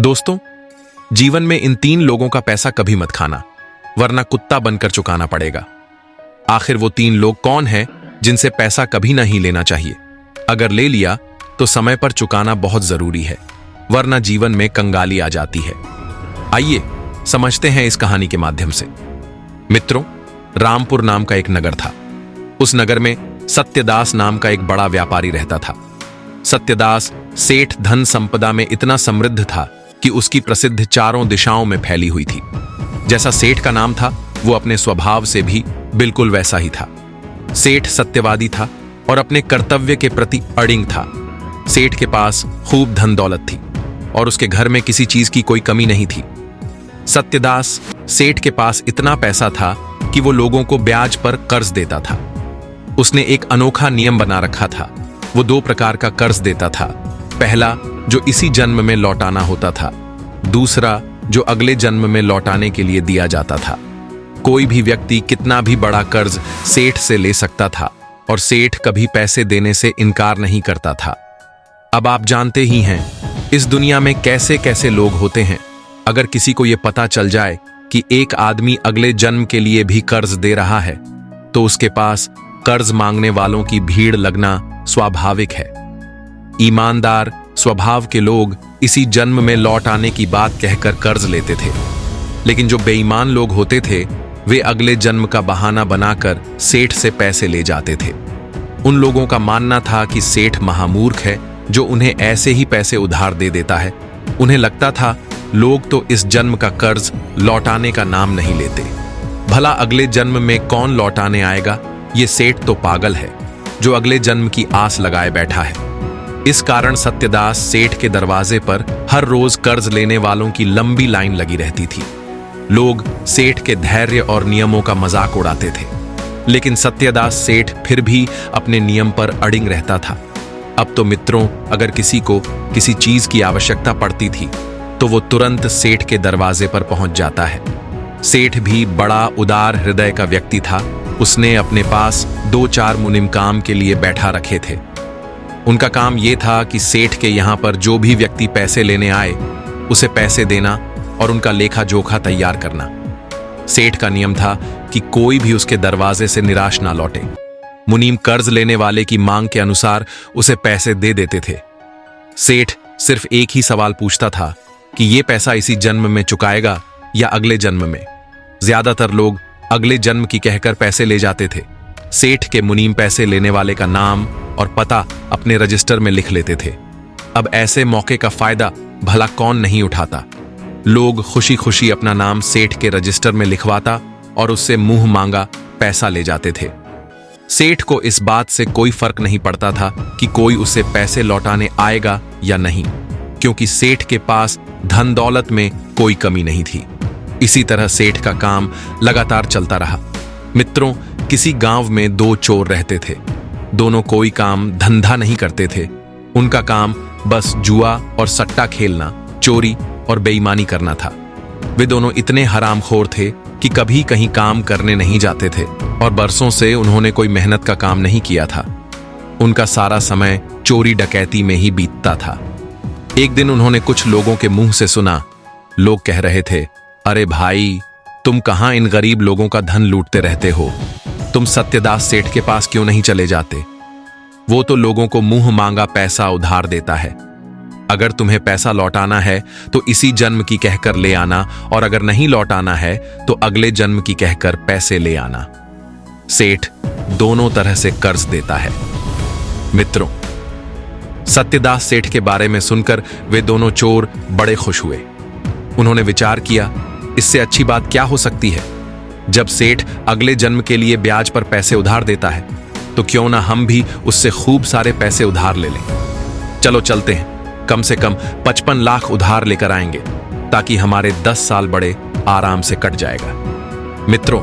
दोस्तों, जीवन में इन 3 लोगों का पैसा कभी मत खाना, वरना कुत्ता बनकर चुकाना पड़ेगा। आखिर वो 3 लोग कौन हैं जिनसे पैसा कभी नहीं लेना चाहिए? अगर ले लिया तो समय पर चुकाना बहुत जरूरी है, वरना जीवन में कंगाली आ जाती है। आइए समझते हैं इस कहानी के माध्यम से। मित्रों, रामपुर नाम का एक नगर था। उस नगर में सत्यदास नाम का एक बड़ा व्यापारी रहता था। सत्यदास सेठ धन संपदा में इतना समृद्ध था कि उसकी प्रसिद्ध चारों दिशाओं में फैली हुई थी। जैसा सेठ का नाम था, वो अपने स्वभाव से भी बिल्कुल वैसा ही था। सेठ सत्यवादी था और अपने कर्तव्य के प्रति अड़िग था। सेठ के पास खूब धन दौलत थी और उसके घर में किसी चीज की कोई कमी नहीं थी। सत्यदास सेठ के पास इतना पैसा था कि वो लोगों को ब्याज पर कर्ज देता था। उसने एक अनोखा नियम बना रखा था। वो 2 प्रकार का कर्ज देता था। पहला, जो इसी जन्म में लौटाना होता था। दूसरा, जो अगले जन्म में लौटाने के लिए दिया जाता था। कोई भी व्यक्ति कितना भी बड़ा कर्ज सेठ से ले सकता था और सेठ कभी पैसे देने से इनकार नहीं करता था। अब आप जानते ही हैं इस दुनिया में कैसे कैसे लोग होते हैं। अगर किसी को यह पता चल जाए कि एक आदमी अगले जन्म के लिए भी कर्ज दे रहा है, तो उसके पास कर्ज मांगने वालों की भीड़ लगना स्वाभाविक है। ईमानदार स्वभाव के लोग इसी जन्म में लौट आने की बात कहकर कर्ज लेते थे, लेकिन जो बेईमान लोग होते थे वे अगले जन्म का बहाना बनाकर सेठ से पैसे ले जाते थे। उन लोगों का मानना था कि सेठ महामूर्ख है जो उन्हें ऐसे ही पैसे उधार दे देता है। उन्हें लगता था लोग तो इस जन्म का कर्ज लौटाने का नाम नहीं लेते, भला अगले जन्म में कौन लौटाने आएगा? ये सेठ तो पागल है जो अगले जन्म की आस लगाए बैठा है। इस कारण सत्यदास सेठ के दरवाजे पर हर रोज कर्ज लेने वालों की लंबी लाइन लगी रहती थी। लोग सेठ के धैर्य और नियमों का मजाक उड़ाते थे, लेकिन सत्यदास सेठ फिर भी अपने नियम पर अड़िग रहता था। अब तो मित्रों, अगर किसी को किसी चीज की आवश्यकता पड़ती थी तो वो तुरंत सेठ के दरवाजे पर पहुंच जाता है। सेठ भी बड़ा उदार हृदय का व्यक्ति था। उसने अपने पास 2-4 मुनिम काम के लिए बैठा रखे थे। उनका काम यह था कि सेठ के यहां पर जो भी व्यक्ति पैसे लेने आए उसे पैसे देना और उनका लेखा जोखा तैयार करना। सेठ का नियम था कि कोई भी उसके दरवाजे से निराश ना लौटे। मुनीम कर्ज लेने वाले की मांग के अनुसार उसे पैसे दे देते थे। सेठ सिर्फ एक ही सवाल पूछता था कि यह पैसा इसी जन्म में चुकाएगा या अगले जन्म में। ज्यादातर लोग अगले जन्म की कहकर पैसे ले जाते थे। सेठ के मुनीम पैसे लेने वाले का नाम और पता अपने रजिस्टर में लिख लेते थे। अब ऐसे मौके का फायदा भला कौन नहीं उठाता। लोग खुशी खुशी अपना नाम सेठ के रजिस्टर में लिखवाता और उससे मुंह मांगा पैसा ले जाते थे। सेठ को इस बात से कोई फर्क नहीं पड़ता था कि कोई उसे पैसे लौटाने आएगा या नहीं, क्योंकि सेठ के पास धन दौलत में कोई कमी नहीं थी। इसी तरह सेठ का काम लगातार चलता रहा। मित्रों, किसी गांव में 2 चोर रहते थे। दोनों कोई काम धंधा नहीं करते थे। उनका काम बस जुआ और सट्टा खेलना, चोरी और बेईमानी करना था। वे दोनों इतने हरामखोर थे कि कभी कहीं काम करने नहीं जाते थे और बरसों से उन्होंने कोई मेहनत का काम नहीं किया था। उनका सारा समय चोरी डकैती में ही बीतता था। एक दिन उन्होंने कुछ लोगों के मुंह से सुना। लोग कह रहे थे, अरे भाई, तुम कहां इन गरीब लोगों का धन लूटते रहते हो? तुम सत्यदास सेठ के पास क्यों नहीं चले जाते? वो तो लोगों को मुंह मांगा पैसा उधार देता है। अगर तुम्हें पैसा लौटाना है तो इसी जन्म की कहकर ले आना, और अगर नहीं लौटाना है तो अगले जन्म की कहकर पैसे ले आना। सेठ दोनों तरह से कर्ज देता है। मित्रों, सत्यदास सेठ के बारे में सुनकर वे दोनों चोर बड़े खुश हुए। उन्होंने विचार किया, इससे अच्छी बात क्या हो सकती है? जब सेठ अगले जन्म के लिए ब्याज पर पैसे उधार देता है तो क्यों ना हम भी उससे खूब सारे पैसे उधार ले लें। चलो चलते हैं, कम से कम 55 लाख उधार लेकर आएंगे ताकि हमारे 10 साल बड़े आराम से कट जाएगा। मित्रों,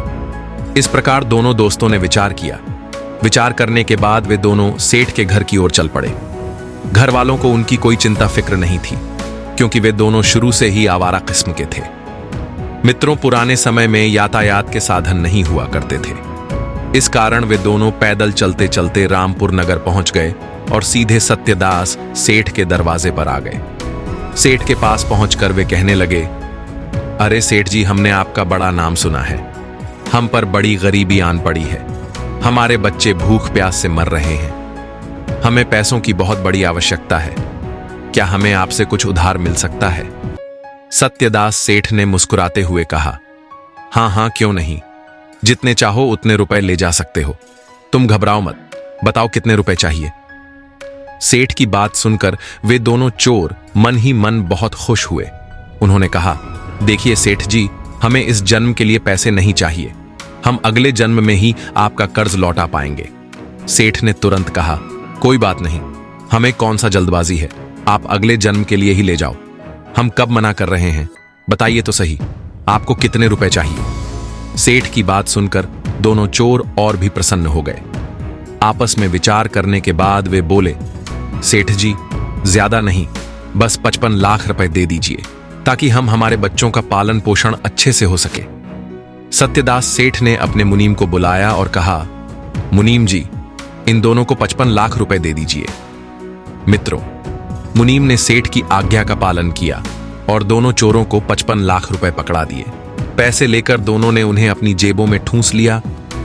इस प्रकार दोनों दोस्तों ने विचार किया। विचार करने के बाद वे दोनों सेठ के घर की ओर चल पड़े। घर वालों को उनकी कोई चिंता फिक्र नहीं थी, क्योंकि वे दोनों शुरू से ही आवारा किस्म के थे। मित्रों, पुराने समय में यातायात के साधन नहीं हुआ करते थे। इस कारण वे दोनों पैदल चलते चलते रामपुर नगर पहुंच गए और सीधे सत्यदास सेठ के दरवाजे पर आ गए। सेठ के पास पहुंचकर वे कहने लगे, अरे सेठ जी, हमने आपका बड़ा नाम सुना है। हम पर बड़ी गरीबी आन पड़ी है। हमारे बच्चे भूख प्यास से मर रहे हैं। हमें पैसों की बहुत बड़ी आवश्यकता है। क्या हमें आपसे कुछ उधार मिल सकता है? सत्यदास सेठ ने मुस्कुराते हुए कहा, हाँ हाँ, क्यों नहीं। जितने चाहो उतने रुपए ले जा सकते हो। तुम घबराओ मत, बताओ कितने रुपए चाहिए। सेठ की बात सुनकर वे दोनों चोर मन ही मन बहुत खुश हुए। उन्होंने कहा, देखिए सेठ जी, हमें इस जन्म के लिए पैसे नहीं चाहिए। हम अगले जन्म में ही आपका कर्ज लौटा पाएंगे। सेठ ने तुरंत कहा, कोई बात नहीं, हमें कौन सा जल्दबाजी है, आप अगले जन्म के लिए ही ले जाओ। हम कब मना कर रहे हैं, बताइए तो सही, आपको कितने रुपए चाहिए। सेठ की बात सुनकर दोनों चोर और भी प्रसन्न हो गए। आपस में विचार करने के बाद वे बोले, सेठ जी, ज्यादा नहीं, बस 55 लाख रुपए दे दीजिए, ताकि हम हमारे बच्चों का पालन पोषण अच्छे से हो सके। सत्यदास सेठ ने अपने मुनीम को बुलाया और कहा, मुनीम जी, इन दोनों को 55 लाख रुपए दे दीजिए। मित्रों, मुनीम ने सेठ की आज्ञा का पालन किया और दोनों चोरों को 55 लाख रुपए पकड़ा दिए। पैसे लेकर दोनों ने उन्हें अपनी जेबों में ठूंस लिया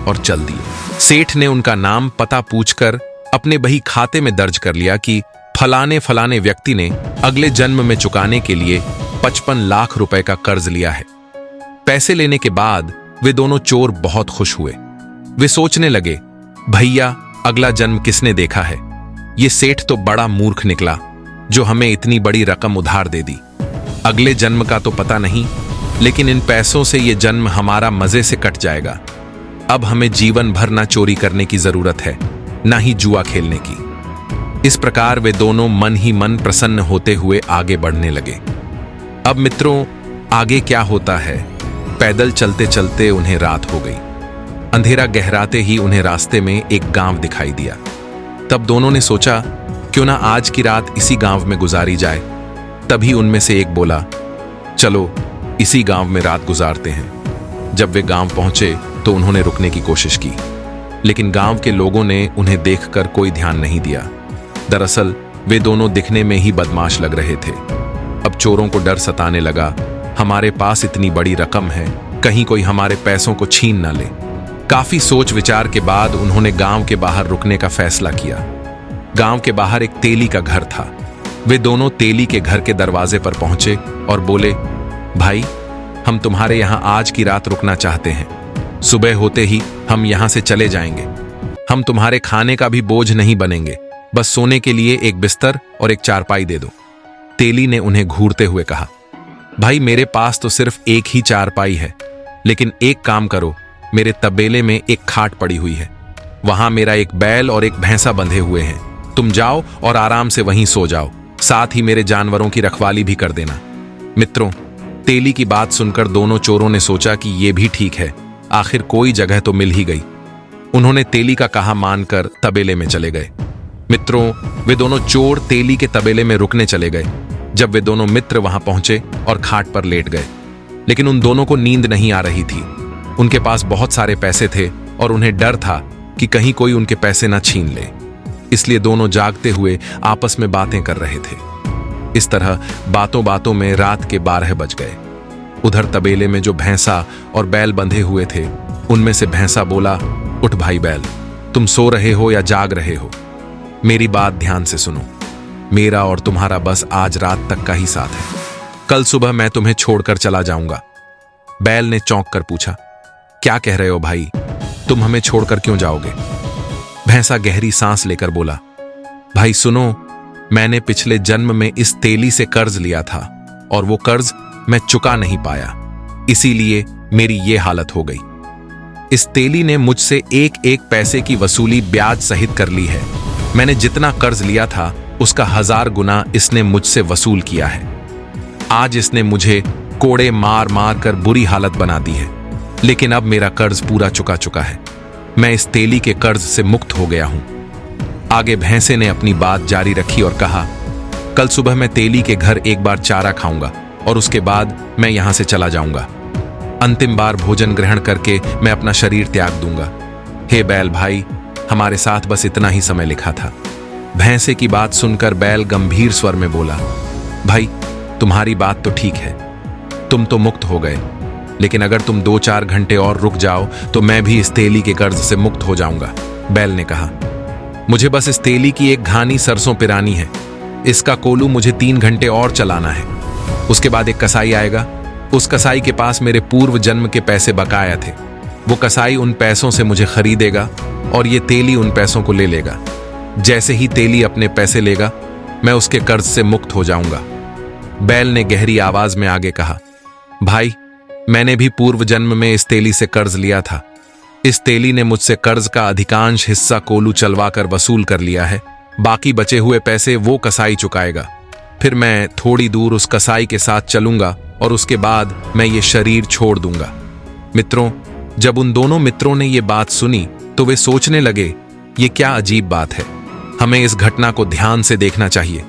और चल दिए। सेठ ने उनका नाम पता पूछकर अपने बही खाते में दर्ज कर लिया कि फलाने फलाने व्यक्ति ने अगले जन्म में चुकाने के लिए 55 लाख रुपए का कर्ज लिया है। पैसे लेने के बाद वे दोनों चोर बहुत खुश हुए। वे सोचने लगे, भैया, अगला जन्म किसने देखा है? ये सेठ तो बड़ा मूर्ख निकला जो हमें इतनी बड़ी रकम उधार दे दी। अगले जन्म का तो पता नहीं, लेकिन इन पैसों से ये जन्म हमारा मजे से कट जाएगा। अब हमें जीवन भर ना चोरी करने की जरूरत है, ना ही जुआ खेलने की। इस प्रकार वे दोनों मन ही मन प्रसन्न होते हुए आगे बढ़ने लगे। अब मित्रों, आगे क्या होता है? पैदल चलते चलते उन्हें रात हो गई। अंधेरा गहराते ही उन्हें रास्ते में एक गांव दिखाई दिया। तब दोनों ने सोचा, क्यों ना आज की रात इसी गांव में गुजारी जाए। तभी उनमें से एक बोला, चलो इसी गांव में रात गुजारते हैं। जब वे गांव पहुंचे तो उन्होंने रुकने की कोशिश की, लेकिन गांव के लोगों ने उन्हें देखकर कोई ध्यान नहीं दिया। दरअसल वे दोनों दिखने में ही बदमाश लग रहे थे। अब चोरों को डर सताने लगा, हमारे पास इतनी बड़ी रकम है, कहीं कोई हमारे पैसों को छीन ना ले। काफी सोच विचार के बाद उन्होंने गांव के बाहर रुकने का फैसला किया। गांव के बाहर एक तेली का घर था। वे दोनों तेली के घर के दरवाजे पर पहुंचे और बोले, भाई, हम तुम्हारे यहां आज की रात रुकना चाहते हैं। सुबह होते ही हम यहां से चले जाएंगे। हम तुम्हारे खाने का भी बोझ नहीं बनेंगे, बस सोने के लिए एक बिस्तर और एक चारपाई दे दो। तेली ने उन्हें घूरते हुए कहा, भाई, मेरे पास तो सिर्फ एक ही चारपाई है, लेकिन एक काम करो, मेरे तबेले में एक खाट पड़ी हुई है। वहां मेरा एक बैल और एक भैंसा बंधे हुए हैं। तुम जाओ और आराम से वहीं सो जाओ, साथ ही मेरे जानवरों की रखवाली भी कर देना। मित्रों, तेली की बात सुनकर दोनों चोरों ने सोचा कि यह भी ठीक है, आखिर कोई जगह तो मिल ही गई। उन्होंने तेली का कहा मानकर तबेले में चले गए। मित्रों, वे दोनों चोर तेली के तबेले में रुकने चले गए। जब वे दोनों मित्र वहां पहुंचे और खाट पर लेट गए, लेकिन उन दोनों को नींद नहीं आ रही थी। उनके पास बहुत सारे पैसे थे और उन्हें डर था कि कहीं कोई उनके पैसे ना छीन ले। इसलिए दोनों जागते हुए आपस में बातें कर रहे थे। इस तरह बातों बातों में रात के 12 बज गए। उधर तबेले में जो भैंसा और बैल बंधे हुए थे, उनमें से भैंसा बोला, उठ भाई बैल, तुम सो रहे हो या जाग रहे हो? मेरी बात ध्यान से सुनो। मेरा और तुम्हारा बस आज रात तक का ही साथ है। कल सुबह मैं तुम्हें छोड़कर चला जाऊंगा। बैल ने चौंक कर पूछा, क्या कह रहे हो भाई? तुम हमें छोड़कर क्यों जाओगे? भैंसा गहरी सांस लेकर बोला, भाई सुनो, मैंने पिछले जन्म में इस तेली से कर्ज लिया था और वो कर्ज मैं चुका नहीं पाया, इसीलिए मेरी ये हालत हो गई। इस तेली ने मुझसे एक एक पैसे की वसूली ब्याज सहित कर ली है। मैंने जितना कर्ज लिया था उसका 1000 गुना इसने मुझसे वसूल किया है। आज इसने मुझे कोड़े मार मार कर बुरी हालत बना दी है, लेकिन अब मेरा कर्ज पूरा चुका है। मैं इस तेली के कर्ज से मुक्त हो गया हूं। आगे भैंसे ने अपनी बात जारी रखी और कहा, कल सुबह मैं तेली के घर एक बार चारा खाऊंगा और उसके बाद मैं यहां से चला जाऊंगा। अंतिम बार भोजन ग्रहण करके मैं अपना शरीर त्याग दूंगा। हे बैल भाई, हमारे साथ बस इतना ही समय लिखा था। भैंसे की बात सुनकर बैल गंभीर स्वर में बोला, भाई तुम्हारी बात तो ठीक है, तुम तो मुक्त हो गए, लेकिन अगर तुम 2-4 घंटे और रुक जाओ तो मैं भी इस तेली के कर्ज से मुक्त हो जाऊंगा। बैल ने कहा, मुझे बस इस तेली की एक घानी सरसों पिरानी है, इसका कोलू मुझे 3 घंटे और चलाना है। उसके बाद एक कसाई आएगा, उस कसाई के पास मेरे पूर्व जन्म के पैसे बकाया थे। वो कसाई उन पैसों से मुझे खरीदेगा और ये तेली उन पैसों को ले लेगा। जैसे ही तेली अपने पैसे लेगा, मैं उसके कर्ज से मुक्त हो जाऊंगा। बैल ने गहरी आवाज में आगे कहा, भाई, मैंने भी पूर्व जन्म में इस तेली से कर्ज लिया था। इस तेली ने मुझसे कर्ज का अधिकांश हिस्सा कोलू चलवाकर वसूल कर लिया है। बाकी बचे हुए पैसे वो कसाई चुकाएगा। फिर मैं थोड़ी दूर उस कसाई के साथ चलूंगा और उसके बाद मैं ये शरीर छोड़ दूंगा। मित्रों, जब उन दोनों मित्रों ने ये बात सुनी तो वे सोचने लगे, ये क्या अजीब बात है, हमें इस घटना को ध्यान से देखना चाहिए।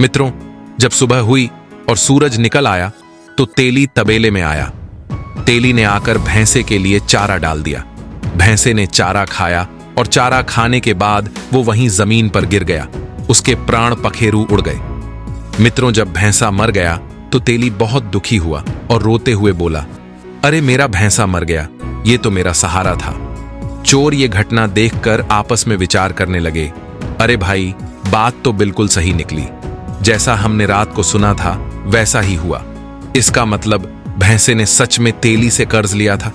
मित्रों, जब सुबह हुई और सूरज निकल आया तो तेली तबेले में आया। तेली ने आकर भैंसे के लिए चारा डाल दिया। भैंसे ने चारा खाया और चारा खाने के बाद वो वहीं जमीन पर गिर गया। उसके प्राण पखेरु उड़ गए। मित्रों, जब भैंसा मर गया तो तेली बहुत दुखी हुआ और रोते हुए बोला, अरे मेरा भैंसा मर गया, ये तो मेरा सहारा था। चोर ये घटना देखकर आपस में विचार करने लगे, अरे भाई, बात तो बिल्कुल सही निकली, जैसा हमने रात को सुना था वैसा ही हुआ। इसका मतलब भैंसे ने सच में तेली से कर्ज लिया था।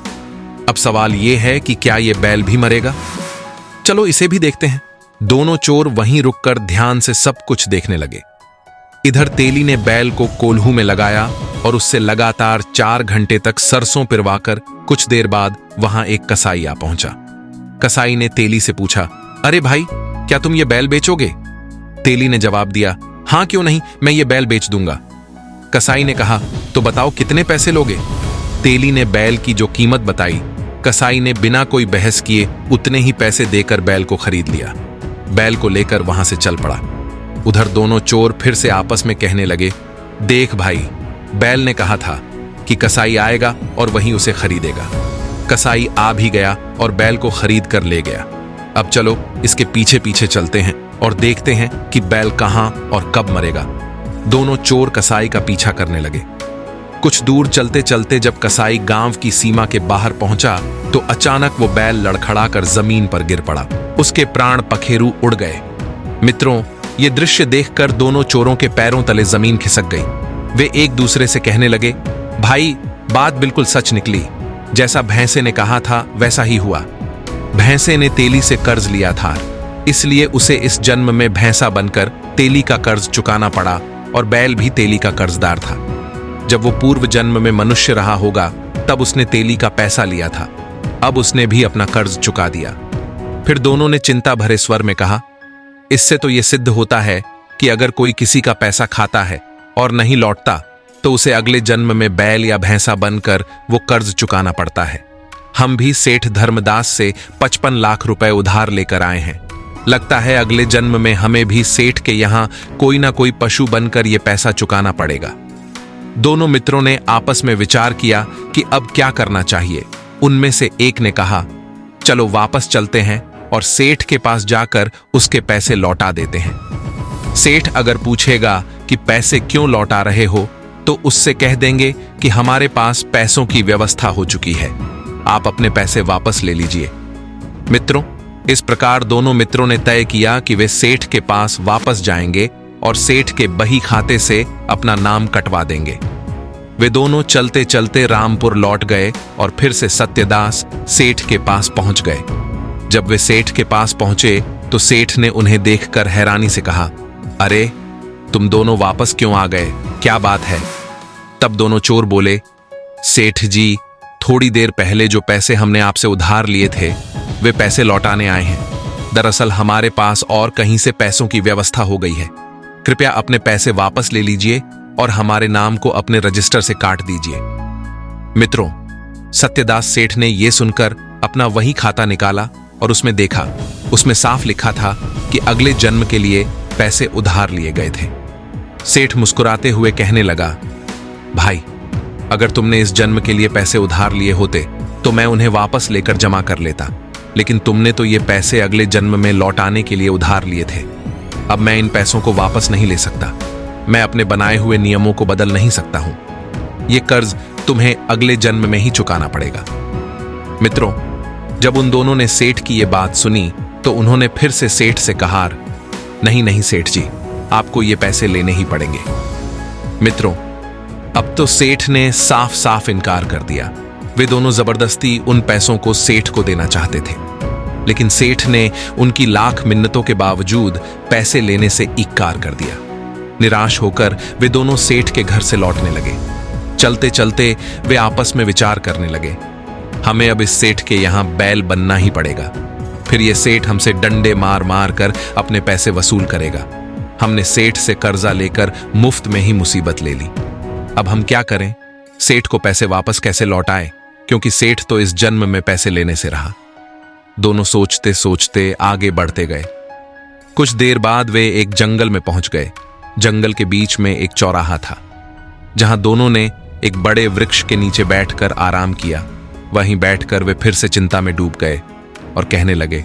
अब सवाल यह है कि क्या यह बैल भी मरेगा? चलो इसे भी देखते हैं। दोनों चोर वहीं रुककर ध्यान से सब कुछ देखने लगे। इधर तेली ने बैल को कोल्हू में लगाया और उससे लगातार 4 घंटे तक सरसों पिरवाकर कुछ देर बाद वहां एक कसाई आ पहुंचा। कसाई ने तेली से पूछा, अरे भाई, क्या तुम ये बैल बेचोगे? तेली ने जवाब दिया, हां क्यों नहीं, मैं ये बैल बेच दूंगा। कसाई ने कहा, तो बताओ कितने पैसे लोगे? तेली ने बैल की जो कीमत बताई, कसाई ने बिना कोई बहस किए उतने ही पैसे देकर बैल को खरीद लिया। बैल को लेकर वहां से चल पड़ा। उधर दोनों चोर फिर से आपस में कहने लगे, देख भाई, बैल ने कहा था कि कसाई आएगा और वहीं उसे खरीदेगा। कसाई आ भी गया और बैल को खरीद कर ले गया। अब चलो इसके पीछे पीछे चलते हैं और देखते हैं कि बैल कहां और कब मरेगा। दोनों चोर कसाई का पीछा करने लगे। कुछ दूर चलते चलते जब कसाई गांव की सीमा के बाहर पहुंचा तो अचानक वो बैल लड़खड़ाकर जमीन पर गिर पड़ा। उसके प्राण पखेरु उड़ गए। मित्रों, ये दृश्य देखकर दोनों चोरों के पैरों तले जमीन खिसक गई। वे एक दूसरे से कहने लगे, भाई, बात बिल्कुल सच निकली, जैसा भैंसे ने कहा था वैसा ही हुआ। भैंसे ने तेली से कर्ज लिया था, इसलिए उसे इस जन्म में भैंसा बनकर तेली का कर्ज चुकाना पड़ा और बैल भी तेली का कर्जदार था। जब वो पूर्व जन्म में मनुष्य रहा होगा तब उसने तेली का पैसा लिया था। अब उसने भी अपना कर्ज चुका दिया। फिर दोनों ने चिंता भरे स्वर में कहा, इससे तो यह सिद्ध होता है कि अगर कोई किसी का पैसा खाता है और नहीं लौटता तो उसे अगले जन्म में बैल या भैंसा बनकर वो कर्ज चुकाना पड़ता है। हम भी सेठ धर्मदास से 55 लाख रुपए उधार लेकर आए हैं। लगता है अगले जन्म में हमें भी सेठ के यहां कोई ना कोई पशु बनकर यह पैसा चुकाना पड़ेगा। दोनों मित्रों ने आपस में विचार किया कि अब क्या करना चाहिए। उनमें से एक ने कहा, चलो वापस चलते हैं और सेठ के पास जाकर उसके पैसे लौटा देते हैं। सेठ अगर पूछेगा कि पैसे क्यों लौटा रहे हो तो उससे कह देंगे कि हमारे पास पैसों की व्यवस्था हो चुकी है, आप अपने पैसे वापस ले लीजिए। मित्रों, इस प्रकार दोनों मित्रों ने तय किया कि वे सेठ के पास वापस जाएंगे और सेठ के बही खाते से अपना नाम कटवा देंगे। वे दोनों चलते चलते रामपुर लौट गए और फिर से सत्यदास सेठ के पास पहुंच गए। जब वे सेठ के पास पहुंचे तो सेठ ने उन्हें देखकर हैरानी से कहा, अरे तुम दोनों वापस क्यों आ गए, क्या बात है? तब दोनों चोर बोले, सेठ जी, थोड़ी देर पहले जो पैसे हमने आपसे उधार लिए थे वे पैसे लौटाने आए हैं। दरअसल हमारे पास और कहीं से पैसों की व्यवस्था हो गई है। कृपया अपने पैसे वापस ले लीजिए और हमारे नाम को अपने रजिस्टर से काट दीजिए। मित्रों, सत्यदास सेठ ने यह सुनकर अपना वही खाता निकाला और उसमें देखा, उसमें साफ लिखा था कि अगले जन्म के लिए पैसे उधार लिए गए थे। सेठ मुस्कुराते हुए कहने लगा, भाई, अगर तुमने इस जन्म के लिए पैसे उधार लिए होते तो मैं उन्हें वापस लेकर जमा कर लेता, लेकिन तुमने तो ये पैसे अगले जन्म में लौटाने के लिए उधार लिए थे। अब मैं इन पैसों को वापस नहीं ले सकता। मैं अपने बनाए हुए नियमों को बदल नहीं सकता हूं। यह कर्ज तुम्हें अगले जन्म में ही चुकाना पड़ेगा। मित्रों, जब उन दोनों ने सेठ की यह बात सुनी तो उन्होंने फिर से सेठ से कहा, नहीं नहीं सेठ जी, आपको ये पैसे लेने ही पड़ेंगे। मित्रों, अब तो सेठ ने साफ साफ इनकार कर दिया। वे दोनों जबरदस्ती उन पैसों को सेठ को देना चाहते थे, लेकिन सेठ ने उनकी लाख मिन्नतों के बावजूद पैसे लेने से इनकार कर दिया। निराश होकर वे दोनों सेठ के घर से लौटने लगे। चलते चलते वे आपस में विचार करने लगे, हमें अब इस सेठ के यहां बैल बनना ही पड़ेगा। फिर ये सेठ हमसे डंडे मार मार कर अपने पैसे वसूल करेगा। हमने सेठ से कर्जा लेकर मुफ्त में ही मुसीबत ले ली। अब हम क्या करें? सेठ को पैसे वापस कैसे लौटाएं? क्योंकि सेठ तो इस जन्म में पैसे लेने से रहा। दोनों सोचते सोचते आगे बढ़ते गए। कुछ देर बाद वे एक जंगल में पहुंच गए। जंगल के बीच में एक चौराहा था, जहां दोनों ने एक बड़े वृक्ष के नीचे बैठकर आराम किया। वहीं बैठकर वे फिर से चिंता में डूब गए और कहने लगे,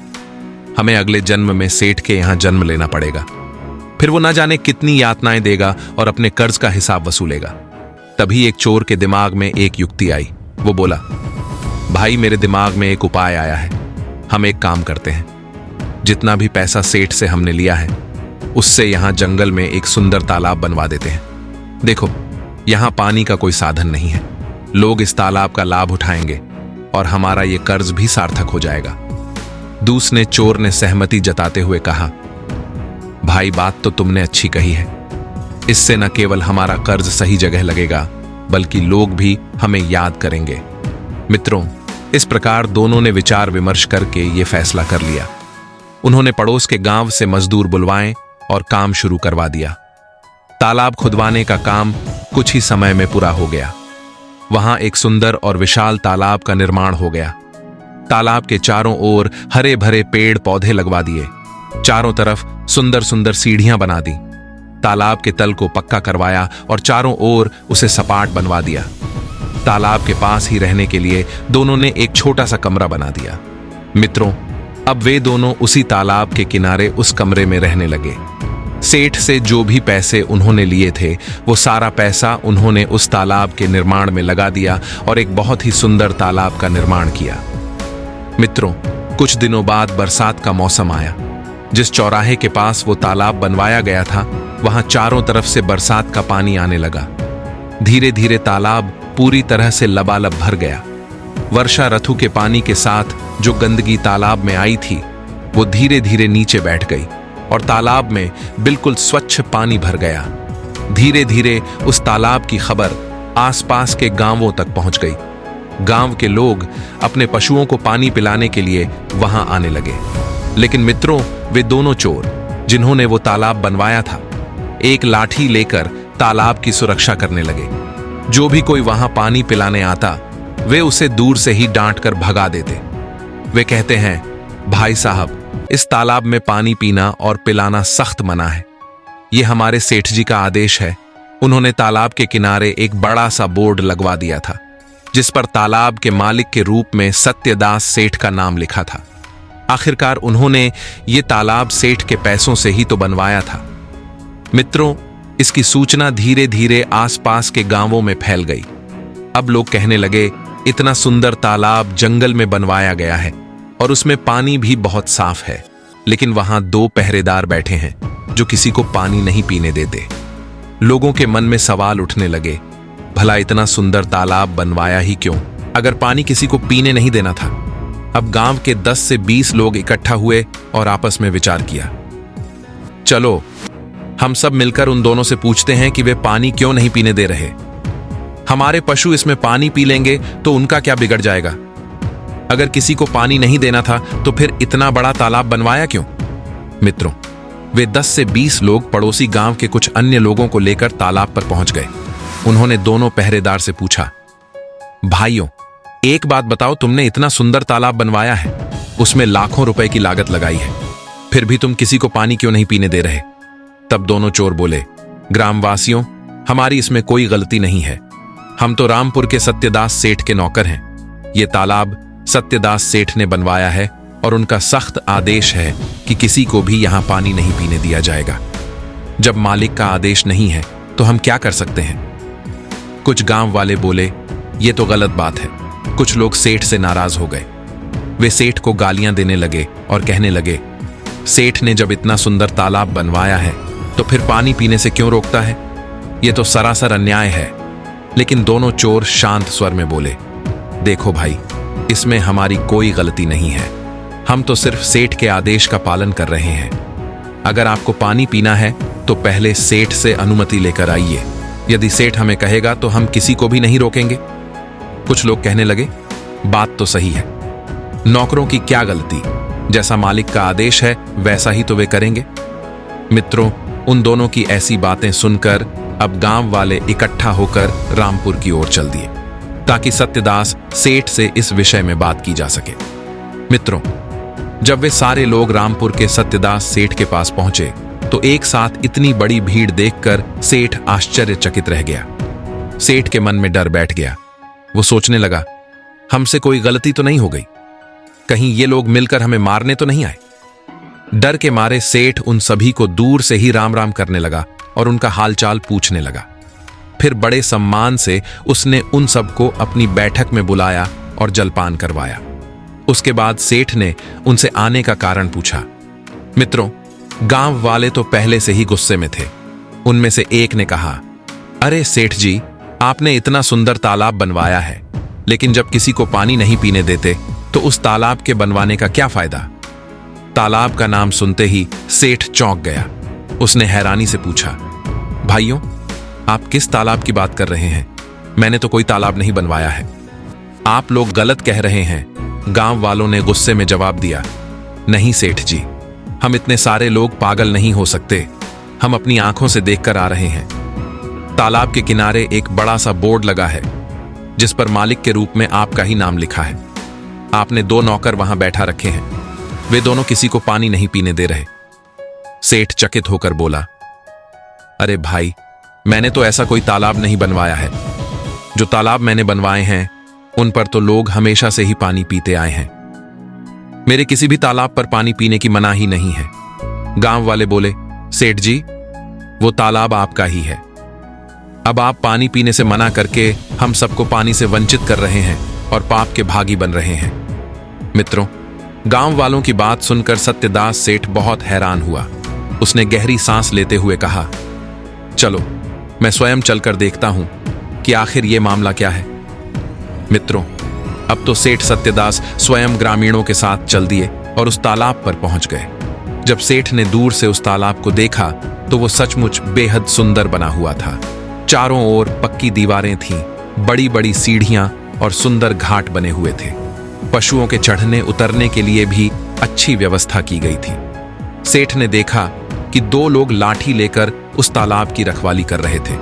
हमें अगले जन्म में सेठ के यहां जन्म लेना पड़ेगा। फिर वो ना जाने कितनी यातनाएं देगा और अपने कर्ज का हिसाब वसूलेगा। तभी एक चोर के दिमाग में एक युक्ति आई। वो बोला, भाई मेरे दिमाग में एक उपाय आया है। हम एक काम करते हैं, जितना भी पैसा सेठ से हमने लिया है उससे यहां जंगल में एक सुंदर तालाब बनवा देते हैं। देखो, यहां पानी का कोई साधन नहीं है। लोग इस तालाब का लाभ उठाएंगे और हमारा ये कर्ज भी सार्थक हो जाएगा। दूसरे चोर ने सहमति जताते हुए कहा, भाई बात तो तुमने अच्छी कही है। इससे न केवल हमारा कर्ज सही जगह लगेगा, बल्कि लोग भी हमें याद करेंगे। मित्रों, इस प्रकार दोनों ने विचार विमर्श करके ये फैसला कर लिया। उन्होंने पड़ोस के गांव से मजदूर बुलवाए और काम शुरू करवा दिया। तालाब खुदवाने का काम कुछ ही समय में पूरा हो गया। वहां एक सुंदर और विशाल तालाब का निर्माण हो गया। तालाब के चारों ओर हरे भरे पेड़ पौधे लगवा दिए। चारों तरफ सुंदर सुंदर सीढ़ियां बना दी। तालाब के तल को पक्का करवाया और चारों ओर उसे सपाट बनवा दिया। तालाब के पास ही रहने के लिए दोनों ने एक छोटा सा कमरा बना दिया। मित्रों, अब वे दोनों उसी तालाब के किनारे उस कमरे में रहने लगे। सेठ से जो भी पैसे उन्होंने लिए थे वो सारा पैसा उन्होंने उस तालाब के निर्माण में लगा दिया और एक बहुत ही सुंदर तालाब का निर्माण किया। मित्रों, कुछ दिनों बाद बरसात का मौसम आया। जिस चौराहे के पास वो तालाब बनवाया गया था वहां चारों तरफ से बरसात का पानी आने लगा। धीरे धीरे तालाब पूरी तरह से लबालब भर गया। वर्षा ऋतु के पानी के साथ जो गंदगी तालाब में आई थी वो धीरे धीरे नीचे बैठ गई और तालाब में बिल्कुल स्वच्छ पानी भर गया। धीरे धीरे उस तालाब की खबर आसपास के गांवों तक पहुंच गई। गांव के लोग अपने पशुओं को पानी पिलाने के लिए वहां आने लगे। लेकिन मित्रों, वे दोनों चोर जिन्होंने वो तालाब बनवाया था, एक लाठी लेकर तालाब की सुरक्षा करने लगे। जो भी कोई वहां पानी पिलाने आता वे उसे दूर से ही डांट कर भगा देते। वे कहते हैं, भाई साहब, इस तालाब में पानी पीना और पिलाना सख्त मना है। ये हमारे सेठ जी का आदेश है। उन्होंने तालाब के किनारे एक बड़ा सा बोर्ड लगवा दिया था जिस पर तालाब के मालिक के रूप में सत्यदास सेठ का नाम लिखा था। आखिरकार उन्होंने ये तालाब सेठ के पैसों से ही तो बनवाया था। मित्रों, इसकी सूचना धीरे धीरे आसपास के गांवों में फैल गई। अब लोग कहने लगे, इतना सुंदर तालाब जंगल में बनवाया गया है और उसमें पानी भी बहुत साफ है, लेकिन वहां 2 पहरेदार बैठे हैं जो किसी को पानी नहीं पीने देते। लोगों के मन में सवाल उठने लगे, भला इतना सुंदर तालाब बनवाया ही क्यों, अगर पानी किसी को पीने नहीं देना था? अब गांव के 10 से 20 लोग इकट्ठा हुए और आपस में विचार किया, चलो हम सब मिलकर उन दोनों से पूछते हैं कि वे पानी क्यों नहीं पीने दे रहे। हमारे पशु इसमें पानी पी लेंगे तो उनका क्या बिगड़ जाएगा? अगर किसी को पानी नहीं देना था तो फिर इतना बड़ा तालाब बनवाया क्यों? मित्रों, वे 10 से 20 लोग पड़ोसी गांव के कुछ अन्य लोगों को लेकर तालाब पर पहुंच गए। उन्होंने दोनों पहरेदार से पूछा, भाइयों, एक बात बताओ, तुमने इतना सुंदर तालाब बनवाया है, उसमें लाखों रुपए की लागत लगाई है, फिर भी तुम किसी को पानी क्यों नहीं पीने दे रहे? तब दोनों चोर बोले, ग्रामवासियों, हमारी इसमें कोई गलती नहीं है। हम तो रामपुर के सत्यदास सेठ के नौकर हैं। ये तालाब सत्यदास सेठ ने बनवाया है और उनका सख्त आदेश है कि किसी को भी यहां पानी नहीं पीने दिया जाएगा। जब मालिक का आदेश नहीं है तो हम क्या कर सकते हैं? कुछ गांव वाले बोले, ये तो गलत बात है। कुछ लोग सेठ से नाराज हो गए। वे सेठ को गालियां देने लगे और कहने लगे, सेठ ने जब इतना सुंदर तालाब बनवाया है तो फिर पानी पीने से क्यों रोकता है? ये तो सरासर अन्याय है। लेकिन दोनों चोर शांत स्वर में बोले, देखो भाई, इसमें हमारी कोई गलती नहीं है। हम तो सिर्फ सेठ के आदेश का पालन कर रहे हैं। अगर आपको पानी पीना है तो पहले सेठ से अनुमति लेकर आइए। यदि सेठ हमें कहेगा तो हम किसी को भी नहीं रोकेंगे। कुछ लोग कहने लगे, बात तो सही है, नौकरों की क्या गलती? जैसा मालिक का आदेश है वैसा ही तो वे करेंगे। मित्रों, उन दोनों की ऐसी बातें सुनकर अब गांव वाले इकट्ठा होकर रामपुर की ओर चल दिए ताकि सत्यदास सेठ से इस विषय में बात की जा सके। मित्रों, जब वे सारे लोग रामपुर के सत्यदास सेठ के पास पहुंचे तो एक साथ इतनी बड़ी भीड़ देखकर सेठ आश्चर्यचकित रह गया। सेठ के मन में डर बैठ गया। वो सोचने लगा, हमसे कोई गलती तो नहीं हो गई? कहीं ये लोग मिलकर हमें मारने तो नहीं आए? डर के मारे सेठ उन सभी को दूर से ही राम राम करने लगा और उनका हालचाल पूछने लगा। फिर बड़े सम्मान से उसने उन सबको अपनी बैठक में बुलाया और जलपान करवाया। उसके बाद सेठ ने उनसे आने का कारण पूछा। मित्रों, गांव वाले तो पहले से ही गुस्से में थे। उनमें से एक ने कहा, अरे सेठ जी, आपने इतना सुंदर तालाब बनवाया है, लेकिन जब किसी को पानी नहीं पीने देते तो उस तालाब के बनवाने का क्या फायदा? तालाब का नाम सुनते ही सेठ चौंक गया। उसने हैरानी से पूछा, भाइयों, आप किस तालाब की बात कर रहे हैं? मैंने तो कोई तालाब नहीं बनवाया है। आप लोग गलत कह रहे हैं। गांव वालों ने गुस्से में जवाब दिया, नहीं सेठ जी, हम इतने सारे लोग पागल नहीं हो सकते। हम अपनी आंखों से देखकर आ रहे हैं। तालाब के किनारे एक बड़ा सा बोर्ड लगा है जिस पर मालिक के रूप में आपका ही नाम लिखा है। आपने 2 नौकर वहां बैठा रखे हैं। वे दोनों किसी को पानी नहीं पीने दे रहे। सेठ चकित होकर बोला, अरे भाई, मैंने तो ऐसा कोई तालाब नहीं बनवाया है। जो तालाब मैंने बनवाए हैं उन पर तो लोग हमेशा से ही पानी पीते आए हैं। मेरे किसी भी तालाब पर पानी पीने की मनाही नहीं है। गांव वाले बोले, सेठ जी, वो तालाब आपका ही है। अब आप पानी पीने से मना करके हम सबको पानी से वंचित कर रहे हैं और पाप के भागी बन रहे हैं। मित्रों, गांव वालों की बात सुनकर सत्यदास सेठ बहुत हैरान हुआ। उसने गहरी सांस लेते हुए कहा, चलो मैं स्वयं चलकर देखता हूं कि आखिर ये मामला क्या है। मित्रों, अब तो सेठ सत्यदास स्वयं ग्रामीणों के साथ चल दिए और उस तालाब पर पहुंच गए। जब सेठ ने दूर से उस तालाब को देखा तो वो सचमुच बेहद सुंदर बना हुआ था। चारों ओर पक्की दीवारें थीं, बड़ी बड़ी सीढ़ियां और सुंदर घाट बने हुए थे। पशुओं के चढ़ने उतरने के लिए भी अच्छी व्यवस्था की गई थी। सेठ ने देखा कि 2 लोग लाठी लेकर उस तालाब की रखवाली कर रहे थे।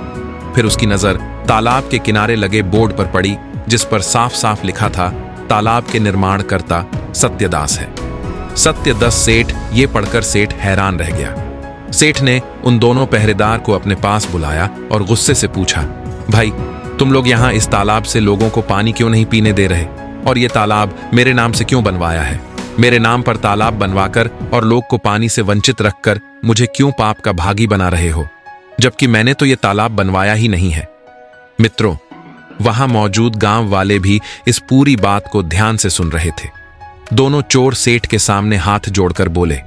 फिर उसकी नजर तालाब के किनारे लगे बोर्ड पर पड़ी जिस पर साफ साफ लिखा था, तालाब के निर्माणकर्ता सत्यदास है। सत्यदास सेठ ये पढ़कर सेठ हैरान रह गया। सेठ ने उन दोनों पहरेदार को अपने पास बुलाया और गुस्से से पूछा, भाई, तुम लोग यहाँ इस तालाब से लोगों को पानी क्यों नहीं पीने दे रहे? और ये तालाब मेरे नाम से क्यों बनवाया है? मेरे नाम पर तालाब बनवाकर और लोग को पानी से वंचित रखकर मुझे क्यों पाप का भागी बना रहे हो, जबकि मैंने तो ये तालाब बनवाया ही नहीं है। मित्रों, वहां मौजूद गांव वाले भी इस पूरी बात को ध्यान से सुन रहे थे। दोनों चोर सेठ के सामने हाथ जोड़कर बोले,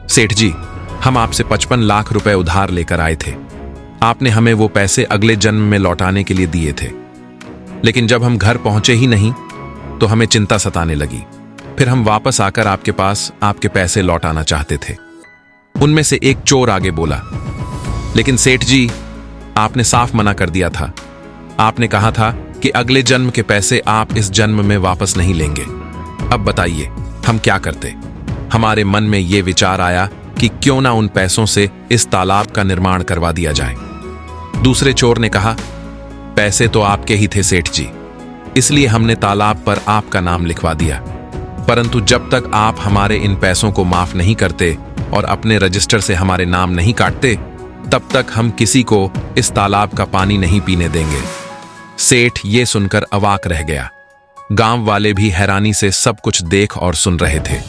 सेठ जी, हम आपसे 55 लाख रुपए उधार लेकर आए थे। आपने हमें वो पैसे अगले जन्म में लौटाने के लिए दिए थे, लेकिन जब हम घर पहुंचे ही नहीं तो हमें चिंता सताने लगी। फिर हम वापस आकर आपके पास आपके पैसे लौटाना चाहते थे। उनमें से एक चोर आगे बोला, लेकिन सेठ जी, आपने साफ मना कर दिया था। आपने कहा था कि अगले जन्म के पैसे आप इस जन्म में वापस नहीं लेंगे। अब बताइए हम क्या करते? हमारे मन में यह विचार आया कि क्यों ना उन पैसों से इस तालाब का निर्माण करवा दिया जाए। दूसरे चोर ने कहा, पैसे तो आपके ही थे सेठ जी, इसलिए हमने तालाब पर आपका नाम लिखवा दिया, परंतु जब तक आप हमारे इन पैसों को माफ नहीं करते और अपने रजिस्टर से हमारे नाम नहीं काटते, तब तक हम किसी को इस तालाब का पानी नहीं पीने देंगे। सेठ ये सुनकर अवाक रह गया। गांव वाले भी हैरानी से सब कुछ देख और सुन रहे थे।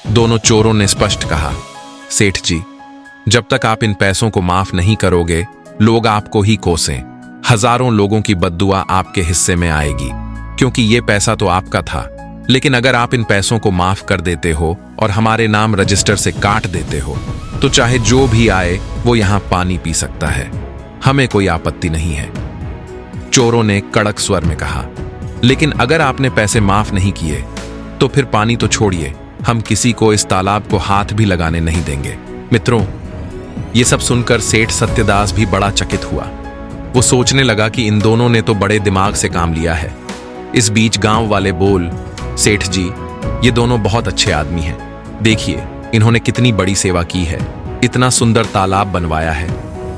दोनों चोरों ने स्पष्ट कहा, सेठ जी, जब तक आप इन पैसों को माफ नहीं करोगे, लोग आपको ही कोसें। हजारों लोगों की बद्दुआ आपके हिस्से में आएगी, क्योंकि ये पैसा तो आपका था। लेकिन अगर आप इन पैसों को माफ कर देते हो और हमारे नाम रजिस्टर से काट देते हो, तो चाहे जो भी आए वो यहां पानी पी सकता है, हमें कोई आपत्ति नहीं है। चोरों ने कड़क स्वर में कहा। लेकिन अगर आपने पैसे माफ नहीं किए तो फिर पानी तो छोड़िए, हम किसी को इस तालाब को हाथ भी लगाने नहीं देंगे। मित्रों, ये सब सुनकर सेठ सत्यदास भी बड़ा चकित हुआ। वो सोचने लगा कि इन दोनों ने तो बड़े दिमाग से काम लिया है। इस बीच गांव वाले बोल, सेठ जी, ये दोनों बहुत अच्छे आदमी हैं। देखिए, इन्होंने कितनी बड़ी सेवा की है, इतना सुंदर तालाब बनवाया है,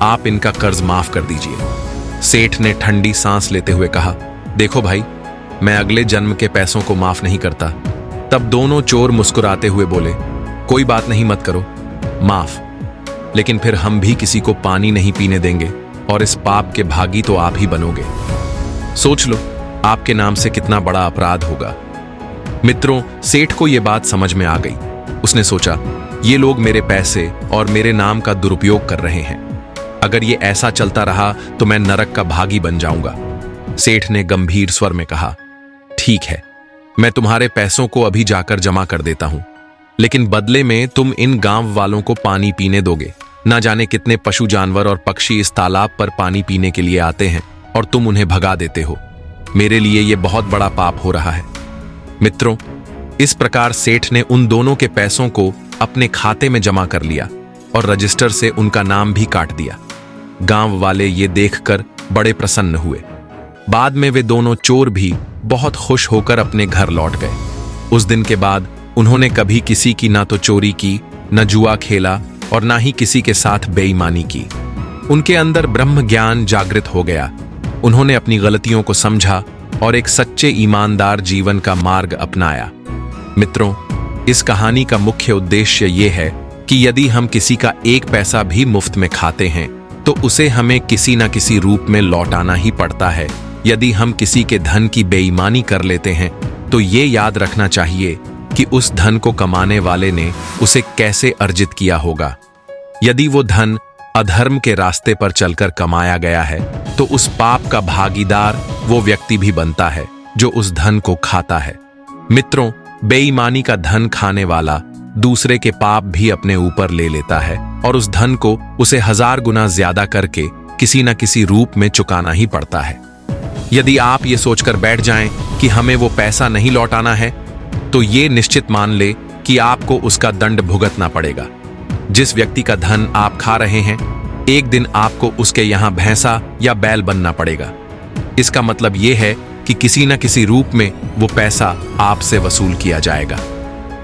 आप इनका कर्ज माफ कर दीजिए। सेठ ने ठंडी सांस लेते हुए कहा, देखो भाई, मैं अगले जन्म के पैसों को माफ नहीं करता। तब दोनों चोर मुस्कुराते हुए बोले, कोई बात नहीं, मत करो माफ, लेकिन फिर हम भी किसी को पानी नहीं पीने देंगे और इस पाप के भागी तो आप ही बनोगे। सोच लो, आपके नाम से कितना बड़ा अपराध होगा। मित्रों, सेठ को यह बात समझ में आ गई। उसने सोचा, ये लोग मेरे पैसे और मेरे नाम का दुरुपयोग कर रहे हैं। अगर ये ऐसा चलता रहा तो मैं नरक का भागी बन जाऊंगा। सेठ ने गंभीर स्वर में कहा, ठीक है, मैं तुम्हारे पैसों को अभी जाकर जमा कर देता हूं, लेकिन बदले में तुम इन गांव वालों को पानी पीने दोगे। ना जाने कितने पशु जानवर और पक्षी इस तालाब पर पानी पीने के लिए आते हैं और तुम उन्हें भगा देते हो। मेरे लिए यह बहुत बड़ा पाप हो रहा है। मित्रों, इस प्रकार सेठ ने उन दोनों के पैसों को अपने खाते में जमा कर लिया और रजिस्टर से उनका नाम भी काट दिया। गांव वाले ये देखकर बड़े प्रसन्न हुए। बाद में वे दोनों चोर भी बहुत खुश होकर अपने घर लौट गए। उस दिन के बाद उन्होंने कभी किसी की ना तो चोरी की, न जुआ खेला और ना ही किसी के साथ बेईमानी की। उनके अंदर ब्रह्म ज्ञान जागृत हो गया। उन्होंने अपनी गलतियों को समझा और एक सच्चे ईमानदार जीवन का मार्ग अपनाया। मित्रों, इस कहानी का मुख्य उद्देश्य यह है कि यदि हम किसी का एक पैसा भी मुफ्त में खाते हैं तो उसे हमें किसी न किसी रूप में लौटाना ही पड़ता है। यदि हम किसी के धन की बेईमानी कर लेते हैं तो ये याद रखना चाहिए कि उस धन को कमाने वाले ने उसे कैसे अर्जित किया होगा। यदि वो धन अधर्म के रास्ते पर चलकर कमाया गया है तो उस पाप का भागीदार वो व्यक्ति भी बनता है जो उस धन को खाता है। मित्रों, बेईमानी का धन खाने वाला दूसरे के पाप भी अपने ऊपर ले लेता है और उस धन को उसे 1000 गुना ज्यादा करके किसी न किसी रूप में चुकाना ही पड़ता है। यदि आप ये सोचकर बैठ जाएं कि हमें वो पैसा नहीं लौटाना है, तो ये निश्चित मान ले कि आपको उसका दंड भुगतना पड़ेगा। जिस व्यक्ति का धन आप खा रहे हैं, एक दिन आपको उसके यहां भैंसा या बैल बनना पड़ेगा। इसका मतलब यह है कि किसी न किसी रूप में वो पैसा आपसे वसूल किया जाएगा।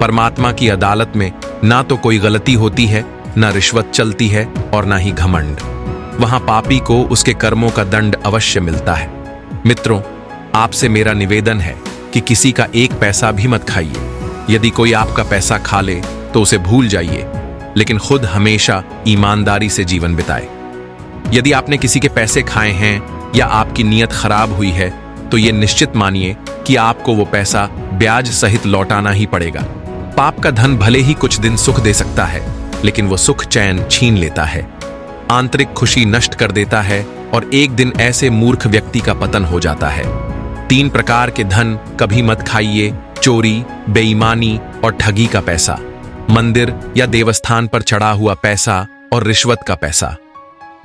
परमात्मा की अदालत में ना तो कोई गलती होती है, ना रिश्वत चलती है और ना ही घमंड। वहां पापी को उसके कर्मों का दंड अवश्य मिलता है। मित्रों, आपसे मेरा निवेदन है कि किसी का एक पैसा भी मत खाइए। यदि कोई आपका पैसा खा ले तो उसे भूल जाइए, लेकिन खुद हमेशा ईमानदारी से जीवन बिताए। यदि आपने किसी के पैसे खाए हैं या आपकी नीयत खराब हुई है तो यह निश्चित मानिए कि आपको वो पैसा ब्याज सहित लौटाना ही पड़ेगा। पाप का धन भले ही कुछ दिन सुख दे सकता है, लेकिन वो सुख चैन छीन लेता है, आंतरिक खुशी नष्ट कर देता है और एक दिन ऐसे मूर्ख व्यक्ति का पतन हो जाता है। 3 प्रकार के धन कभी मत खाइए: चोरी, बेईमानी और ठगी का पैसा, मंदिर या देवस्थान पर चढ़ा हुआ पैसा और रिश्वत का पैसा।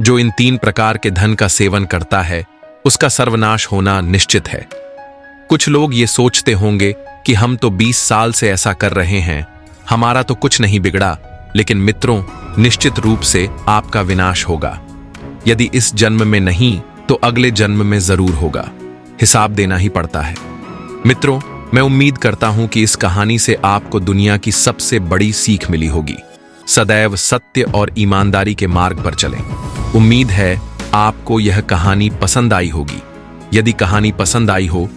जो इन 3 प्रकार के धन का सेवन करता है उसका सर्वनाश होना निश्चित है। कुछ लोग ये सोचते होंगे कि हम तो 20 साल से ऐसा कर रहे हैं, हमारा तो कुछ नहीं बिगड़ा। लेकिन मित्रों, निश्चित रूप से आपका विनाश होगा। यदि इस जन्म में नहीं तो अगले जन्म में जरूर होगा। हिसाब देना ही पड़ता है। मित्रों, मैं उम्मीद करता हूं कि इस कहानी से आपको दुनिया की सबसे बड़ी सीख मिली होगी। सदैव सत्य और ईमानदारी के मार्ग पर चलें। उम्मीद है आपको यह कहानी पसंद आई होगी। यदि कहानी पसंद आई हो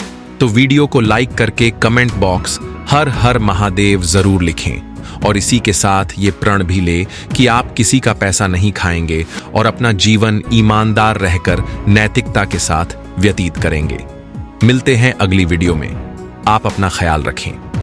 तो वीडियो को लाइक करके कमेंट बॉक्स हर हर महादेव जरूर लिखें और इसी के साथ ये प्रण भी ले कि आप किसी का पैसा नहीं खाएंगे और अपना जीवन ईमानदार रहकर नैतिकता के साथ व्यतीत करेंगे। मिलते हैं अगली वीडियो में। आप अपना ख्याल रखें।